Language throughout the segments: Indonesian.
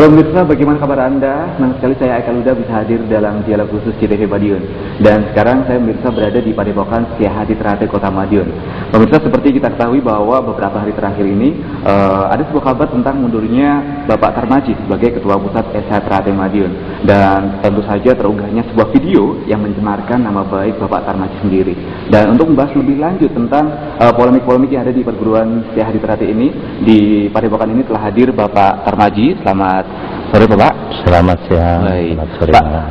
Halo pemirsa, bagaimana kabar Anda? Senang sekali saya Eka Luda bisa hadir dalam dialog khusus CTV Madiun. Dan sekarang saya pemirsa berada di Padepokan Setia Teratai Kota Madiun. Pemirsa, seperti kita ketahui bahwa beberapa hari terakhir ini ada sebuah kabar tentang mundurnya Bapak Tarmaji sebagai Ketua Pusat Setia Teratai Madiun. Dan tentu saja terunggahnya sebuah video yang mencemarkan nama baik Bapak Tarmaji sendiri. Dan untuk membahas lebih lanjut tentang polemik-polemik yang ada di perguruan Setia Teratai ini, di Padepokan ini telah hadir Bapak Tarmaji. Selamat sore Bapak. Selamat siang. Baik. Selamat sore Pak, Mas.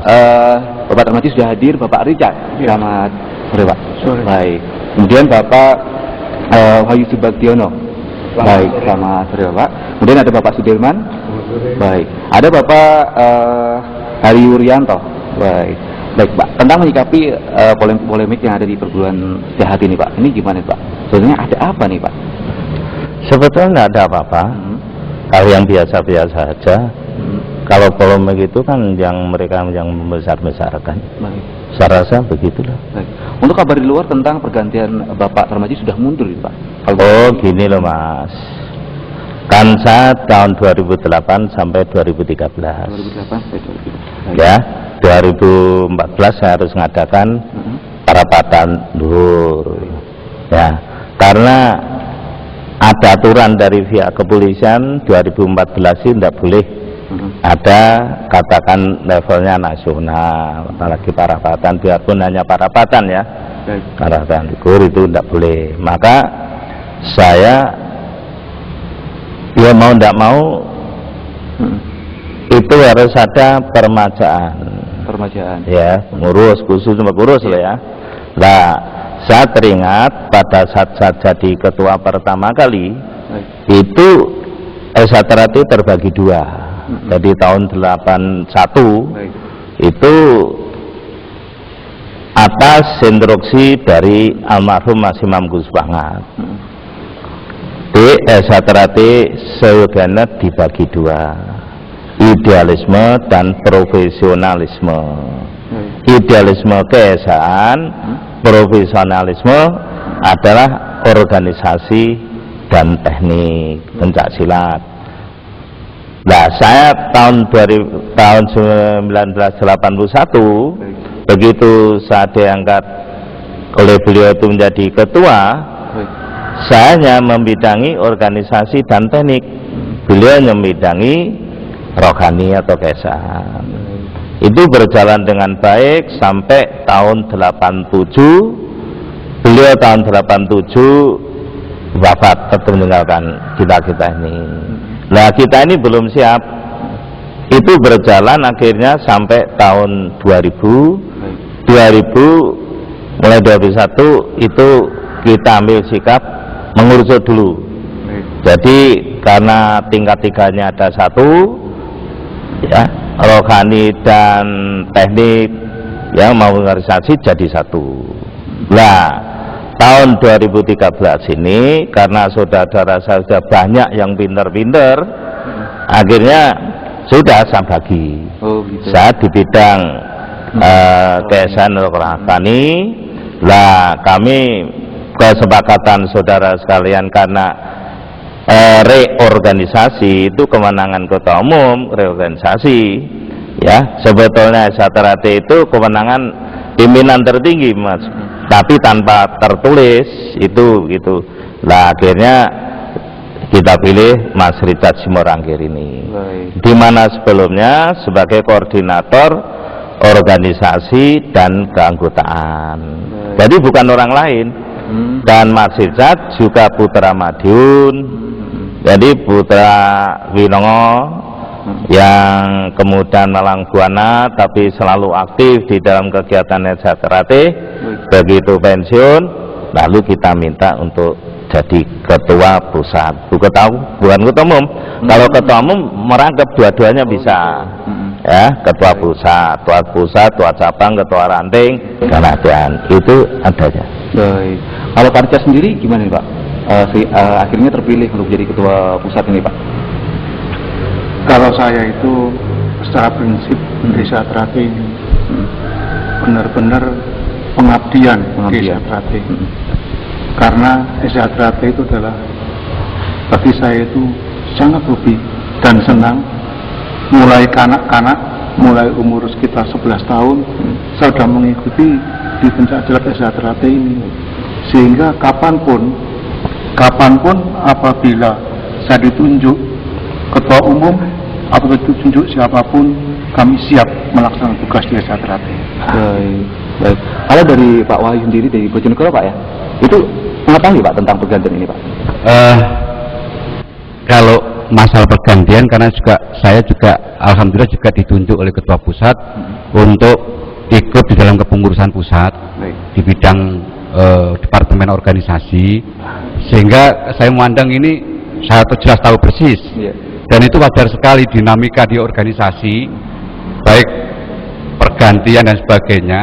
Bapak Tarmaji sudah hadir. Bapak Richard. Selamat sore Pak. Sore. Baik. Kemudian Bapak Wahyu Subagiono. Baik. Selamat sore Bapak. Kemudian ada Bapak Sudirman. Baik. Ada Bapak Hari Wuryanto. Baik. Baik Pak. Tentang menyikapi polemik yang ada di perguruan Setia ini Pak. Ini gimana Pak? Sebenarnya ada apa nih Pak? Sebetulnya tidak ada apa-apa. Kalau yang biasa-biasa saja. Kalau polemik itu kan yang mereka yang membesar-besarkan. Baik. Saya rasa begitulah. Baik. Untuk kabar di luar tentang pergantian Bapak Tarmaji sudah mundur Pak. Oh gini loh Mas. Kan saya tahun 2008 sampai 2013. 2008 sampai 2013. Ya, 2014 saya harus mengadakan perapatan luhur. Ya, karena ada aturan dari pihak kepolisian 2014 ini tidak boleh ada katakan levelnya nasional, apalagi parapatan, biarpun hanya parapatan ya. Parapatan luhur itu tidak boleh. Maka saya ya mau tidak mau itu harus ada permajaan. Ya, ngurus khusus ngurus lah ya. Nah, saya teringat pada saat saya jadi ketua pertama kali itu Setia Teratai terbagi dua. Jadi tahun 81 itu atas instruksi dari almarhum Mas Imam Gus Bangat. Di Setia Teratai seyogianya dibagi dua, idealisme dan profesionalisme. Idealisme keesaan, profesionalisme adalah organisasi dan teknik pencaksilat. Nah, saya tahun 1981 begitu saya diangkat oleh beliau itu menjadi ketua, saya hanya membidangi organisasi dan teknik, beliau membidangi rohani atau keesaan. Itu berjalan dengan baik sampai tahun 87. Beliau tahun 87 wafat atau meninggalkan kita ini. Nah, kita ini belum siap. Itu berjalan akhirnya sampai tahun 2000 mulai 2001 itu kita ambil sikap mengurucut dulu. Jadi karena tingkat tiganya ada satu, ya, rohani dan teknik yang mau organisasi jadi satu. Nah, tahun 2013 ini karena saudara-saudara saya sudah banyak yang pinter-pinter, akhirnya sudah saya bagi. Saya di bidang keesaan rohani. Lah, kami kesepakatan saudara sekalian karena reorganisasi itu kewenangan ketua umum, reorganisasi ya, sebetulnya Setia Teratai itu kewenangan pimpinan tertinggi Mas, tapi tanpa tertulis itu gitu. Nah, akhirnya kita pilih Mas Richard Simorangkir ini. Di mana sebelumnya sebagai koordinator organisasi dan keanggotaan. Jadi bukan orang lain. Dan Mas Richard juga putra Madiun. Jadi putra Winongo yang kemudian Malang Buana tapi selalu aktif di dalam kegiatan Setia Teratai. Begitu pensiun, lalu kita minta untuk jadi ketua pusat. Bukan ketua umum. Kalau ketua umum merangkap dua-duanya bisa. Ya, ketua pusat, ketua cabang, ketua ranting, dan itu adanya. Baik. Kalau Pak Richard sendiri gimana nih Pak? Akhirnya terpilih untuk jadi ketua pusat ini Pak. Kalau saya itu secara prinsip Setia Teratai ini benar-benar pengabdian di Setia Teratai. Karena Setia Teratai itu adalah bagi saya itu sangat hobi dan senang mulai kanak-kanak, mulai umur sekitar 11 tahun, saya sudah mengikuti di pencaksilat SH ini, sehingga kapanpun apabila saya ditunjuk ketua umum atau ditunjuk siapapun, kami siap melaksanakan tugas di SH. Baik. Kalau dari Pak Wahyu sendiri dari Bojonegoro Pak ya, itu mengetahui Pak tentang pergantian ini Pak? Kalau masalah pergantian, karena saya juga alhamdulillah juga ditunjuk oleh ketua pusat untuk ikut di dalam kepengurusan pusat di bidang departemen organisasi, sehingga saya memandang ini saya jelas tahu persis, dan itu wajar sekali dinamika di organisasi, baik pergantian dan sebagainya.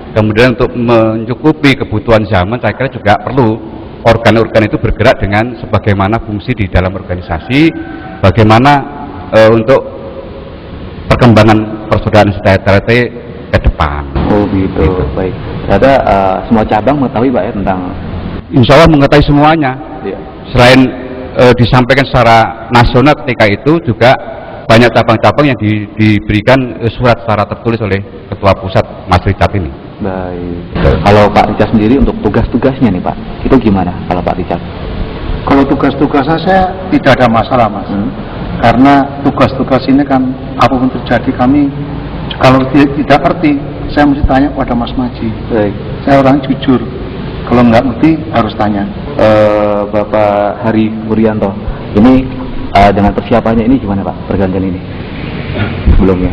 Kemudian untuk mencukupi kebutuhan zaman, saya kira juga perlu organ-organ itu bergerak dengan sebagaimana fungsi di dalam organisasi, bagaimana untuk perkembangan persaudaraan STRT ke depan. Oh gitu. Baik. Ternyata semua cabang mengetahui Pak ya tentang. Insya Allah mengetahui semuanya. Selain disampaikan secara nasional ketika itu, juga banyak cabang-cabang yang diberikan surat secara tertulis oleh ketua pusat Mas Richard ini. Baik. Kalau Pak Richard sendiri untuk tugas-tugasnya nih Pak, itu gimana kalau Pak Richard? Kalau tugas-tugasnya saya tidak ada masalah Mas, karena tugas-tugas ini kan apapun terjadi kami, kalau tidak ngerti saya mesti tanya pada Mas Maji. Baik. Saya orang jujur, kalau nggak ngerti harus tanya. Bapak Hari Wuryanto, ini dengan persiapannya ini gimana Pak pergantian ini sebelumnya?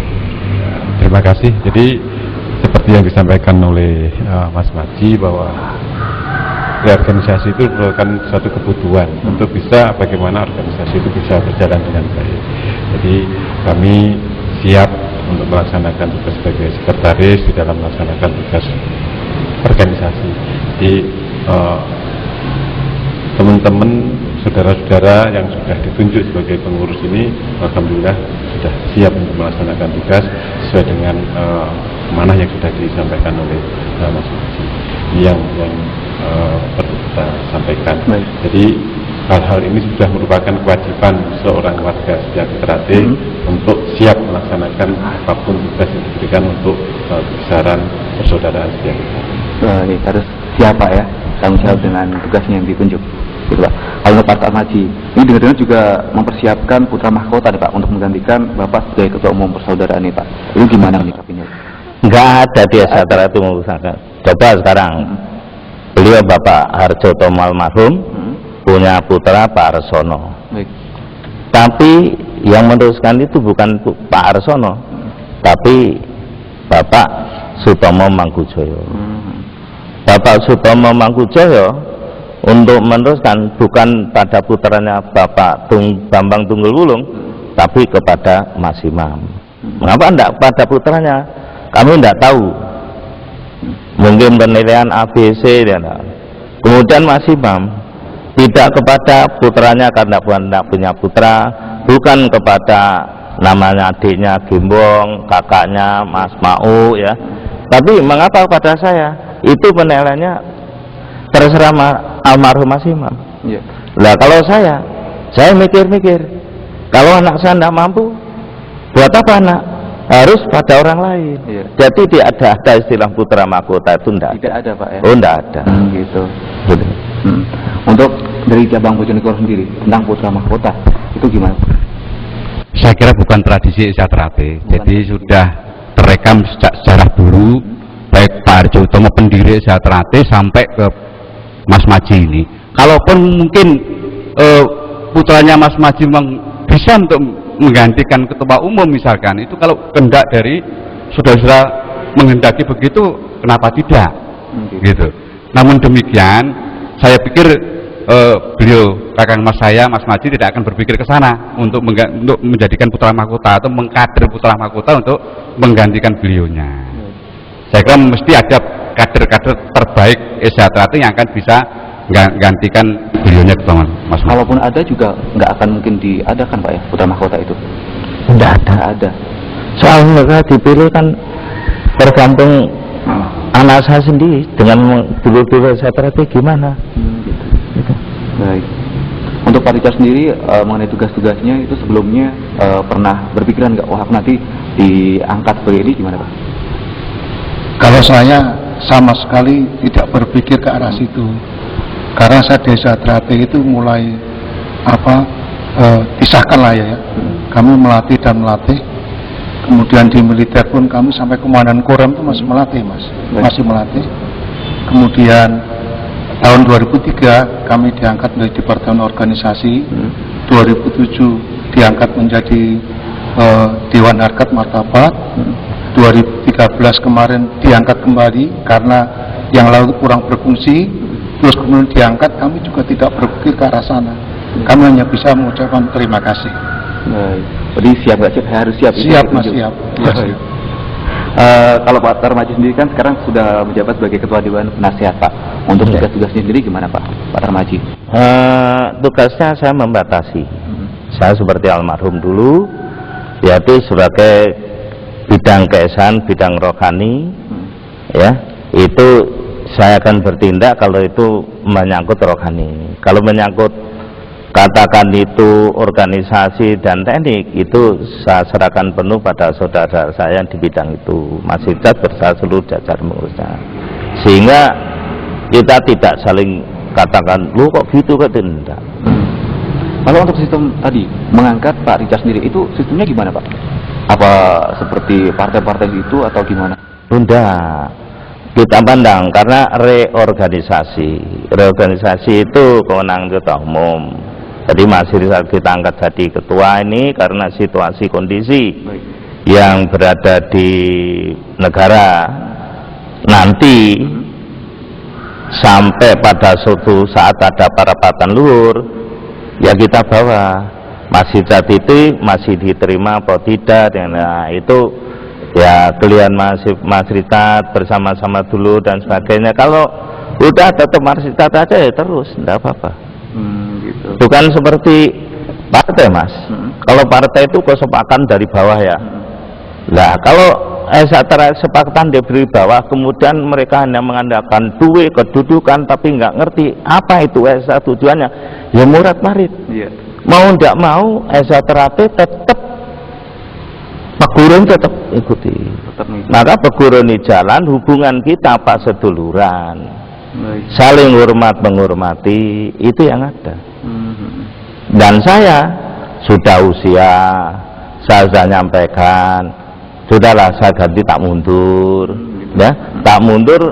Terima kasih. Jadi seperti yang disampaikan oleh Mas Maji, bahwa reorganisasi itu merupakan suatu kebutuhan untuk bisa bagaimana organisasi itu bisa berjalan dengan baik. Jadi kami siap untuk melaksanakan tugas sebagai sekretaris di dalam melaksanakan tugas organisasi. Jadi teman-teman, saudara-saudara yang sudah ditunjuk sebagai pengurus ini, alhamdulillah sudah siap untuk melaksanakan tugas sesuai dengan mana yang sudah disampaikan oleh Mas Maji. Yang perlu kita sampaikan. Jadi hal-hal ini sudah merupakan kewajiban seorang warga STRT untuk siap melaksanakan apapun tugas yang diberikan untuk kebesaran persaudaraan STRT. Baik, harus siapa ya tanggung jawab dengan tugasnya yang ditunjuk. Gitu Pak. Kalau Pak Maji, ini dengar-dengar juga mempersiapkan putra mahkota nih Pak untuk menggantikan Bapak sebagai ketua umum persaudaraan ini Pak. Itu gimana menyikapinya? Enggak ada di STRT itu mengusahakan. Coba sekarang beliau Bapak Harjotomo almarhum punya putra Pak Arsono. Tapi yang meneruskan itu bukan Pak Arsono, tapi Bapak Sutomo Mangkujoyo. Bapak Sutomo Mangkujoyo untuk meneruskan bukan pada putranya Bapak Bambang Tunggul Wulung, tapi kepada Mas Imam. Mengapa tidak pada putranya? Kami tidak tahu. Mungkin penilaian ABC dan kemudian Mas Imam tidak kepada putranya karena tidak punya putra, bukan kepada namanya adiknya Gimbong, kakaknya Mas Mau ya. Tapi mengapa pada saya? Itu penilaiannya terserah almarhum Mas Imam. Lah kalau saya mikir-mikir, kalau anak saya tidak mampu, buat apa anak? Harus pada orang lain. Jadi tidak ada istilah putra mahkota itu tidak ada Pak ya? Oh tidak ada. Gitu. Untuk dari cabang Bojonegoro sendiri tentang putra mahkota itu gimana? Saya kira bukan tradisi STRT, jadi sudah terekam sejak sejarah dulu, baik Pak Harjotomo pendiri STRT sampai ke Mas Maji ini. Kalaupun mungkin putranya Mas Maji bisa untuk menggantikan ketua umum misalkan, itu kalau kehendak dari saudara-saudara menghendaki begitu, kenapa tidak? Gitu. Namun demikian, saya pikir beliau kakang Mas Maji tidak akan berpikir ke sana untuk menjadikan putra mahkota atau mengkader putra mahkota untuk menggantikan beliaunya. Saya kira mesti ada kader-kader terbaik STRT yang akan bisa gantikan beliaunya ketua Mas Maji. Kalaupun ada juga nggak akan mungkin diadakan Pak ya putra mahkota itu. Tidak ada. Soalnya mereka dipilih kan tergantung anak saya sendiri dengan dulu STRT gimana. Gitu. Baik. Untuk Pak Richard sendiri mengenai tugas-tugasnya itu sebelumnya pernah berpikiran nggak, wah aku nanti diangkat sebagai ini, gimana Pak? Kalau saya sama sekali tidak berpikir ke arah situ, karena saya desa Trate itu mulai disahkan lah ya, kami melatih dan melatih, kemudian di militer pun kami sampai komandan Korem itu masih melatih mas, masih melatih. Kemudian tahun 2003 kami diangkat menjadi Departemen Organisasi, 2007 diangkat menjadi Dewan Harkat Martabat, 2013 kemarin diangkat kembali karena yang lalu kurang berfungsi, terus kemudian diangkat, kami juga tidak berpikir ke arah sana. Kami hanya bisa mengucapkan terima kasih. Jadi siap nggak siap? Harus siap. Siap mas, siap. Kalau Pak Tarmaji sendiri kan sekarang sudah menjabat sebagai Ketua Dewan Penasehat Pak. Untuk tugas-tugasnya sendiri gimana Pak Tarmaji? Tugasnya saya membatasi. Saya seperti almarhum dulu, yaitu sebagai bidang keesan, bidang rohani, ya itu saya akan bertindak kalau itu menyangkut rohani. Kalau menyangkut katakan itu organisasi dan teknik, itu saya serahkan penuh pada saudara saya di bidang itu. Mas Richard bersama seluruh jajar mengurusnya, sehingga kita tidak saling katakan lu kok gitu kan, tidak. Kalau untuk sistem tadi mengangkat Pak Richard sendiri, itu sistemnya gimana Pak? Apa seperti partai-partai itu atau gimana? Enggak, kita pandang karena reorganisasi itu kewenangan ketua umum. Jadi masih kita angkat jadi ketua ini karena situasi kondisi yang berada di negara nanti sampai pada suatu saat ada perapatan luhur, ya kita bawa masih saat itu masih diterima atau tidak. Nah itu ya kalian Mas Richard bersama-sama dulu dan sebagainya. Kalau udah tetap Mas Richard aja ya terus, enggak apa-apa. Gitu. Bukan seperti partai mas. Kalau partai itu kesepakatan dari bawah ya. Nah kalau kesepakatan dari bawah, kemudian mereka hanya mengandalkan duit, kedudukan, tapi nggak ngerti apa itu ESA tujuannya. Ya murad marit. Mau nggak mau ESA terapi tetap pegurun tetap ikuti. Maka pegurun di jalan, hubungan kita Pak seduluran, saling hormat menghormati, itu yang ada. Dan saya sudah usia, saya sudah nyampaikan, sudahlah saya ganti tak mundur, ya tak mundur.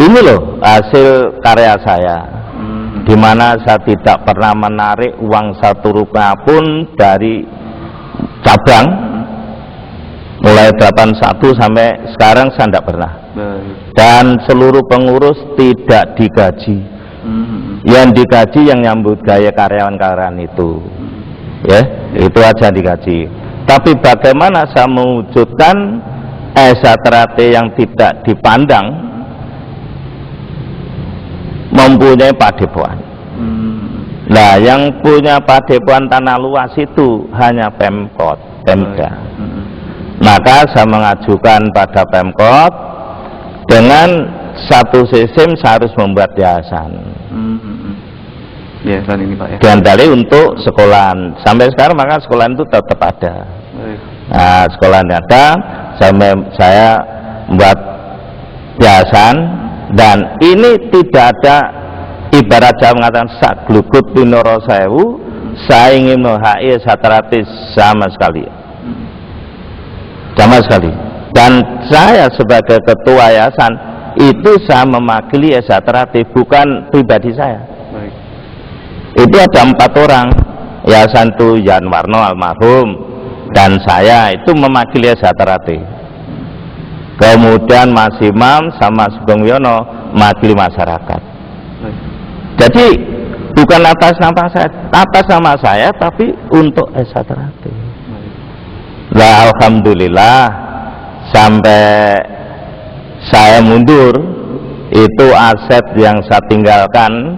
Ini loh hasil karya saya, di mana saya tidak pernah menarik uang 1 rupiah pun dari cabang, mulai 81 sampai sekarang saya tidak pernah. Dan seluruh pengurus tidak digaji. Yang digaji yang nyambut gaya karyawan-karyawan itu, ya itu aja digaji. Tapi bagaimana saya mewujudkan ESA Trate yang tidak dipandang mempunyai padepokan. Nah yang punya padepokan tanah luas itu hanya Pemkot, Pemda. Maka saya mengajukan pada Pemkot dengan satu sistem saya harus membuat yayasan. Yayasan ini Pak ya. Diandali untuk sekolahan. Sampai sekarang maka sekolahan itu tetap ada. Nah, sekolahan ada, saya membuat yayasan, dan ini tidak ada ibarat saya mengatakan sak glugut pinoro sewu, saya ingin menghai satratis sama sekali. Sama sekali. Dan saya sebagai ketua yayasan itu saya mewakili Esatrate, bukan pribadi saya. Itu ada 4 orang, yayasan itu Yan Warno almarhum dan saya itu mewakili Esatrate. Kemudian Mas Imam sama Sugeng Wiono mewakili masyarakat. Jadi bukan atas nama saya tapi untuk Esatrate. Nah, alhamdulillah sampai saya mundur itu aset yang saya tinggalkan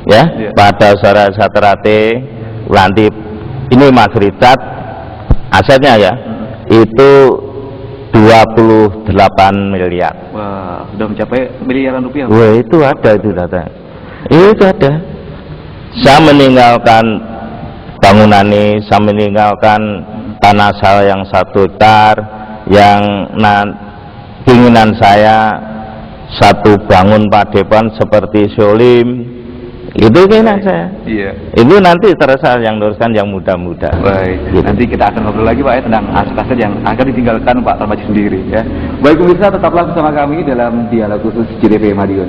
ya pada saudara Satrate nanti ini Mas Richard asetnya ya itu 28 miliar. Wah, sudah mencapai miliaran rupiah. Wah, itu ada itu data. Itu ada. Saya meninggalkan bangunan ini, saya meninggalkan tanah saya yang 1 hektar, yang keinginan saya satu bangun padepokan seperti Solim, itu keinginan saya. Iya. Itu nanti terasa yang luruskan yang muda-muda. Baik, Gitu. nanti kita akan ngobrol lagi Pak ya tentang aset-aset yang akan ditinggalkan Pak Tarmaji sendiri ya. Baik pemirsa, tetaplah bersama kami dalam dialog khusus JDP Madiun.